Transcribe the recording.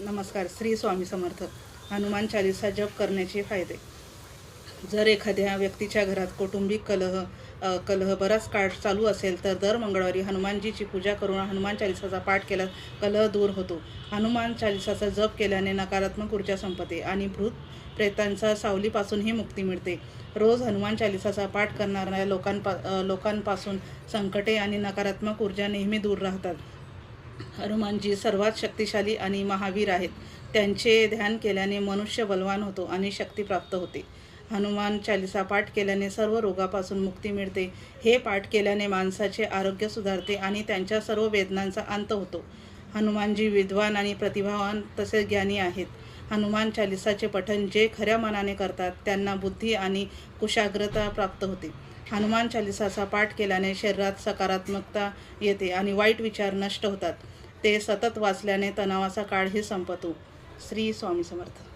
नमस्कार. श्री स्वामी समर्थ. हनुमान चालीसा जप करण्याचे फायदे. जर एखाद्या व्यक्तीच्या घरात कौटुंबिक कलह बराच काळ चालू असेल तर दर मंगळवारी हनुमानजीची पूजा करून हनुमान चालीसाचा पाठ केल्यास कलह दूर होतो. हनुमान चालीसाचा जप केल्याने नकारात्मक ऊर्जा संपते आणि भूत प्रेतांच्या सावलीपासूनही मुक्ती मिळते. रोज हनुमान चालीसाचा पाठ करणाऱ्या लोकांपासून संकटे आणि नकारात्मक ऊर्जा नेहमी दूर राहतात. हनुमानजी सर्वात शक्तिशाली आणि महावीर आहेत. त्यांचे ध्यान केल्याने मनुष्य बलवान होतो आणि शक्ती प्राप्त होते. हनुमान चालीसा पाठ केल्याने सर्व रोगापासून मुक्ती मिळते. हे पाठ केल्याने माणसाचे आरोग्य सुधारते आणि त्यांच्या सर्व वेदनांचा अंत होतो. हनुमानजी विद्वान आणि प्रतिभावान तसेच ज्ञानी आहेत. हनुमान चालीसाचे पठण जे खऱ्या मनाने करतात त्यांना बुद्धी आणि कुशाग्रता प्राप्त होते. हनुमान चालीसाचा पाठ केल्याने शरीरात सकारात्मकता येते आणि वाईट विचार नष्ट होतात. ते सतत वाचल्याने तणावाचा काळही संपतो. श्री स्वामी समर्थ.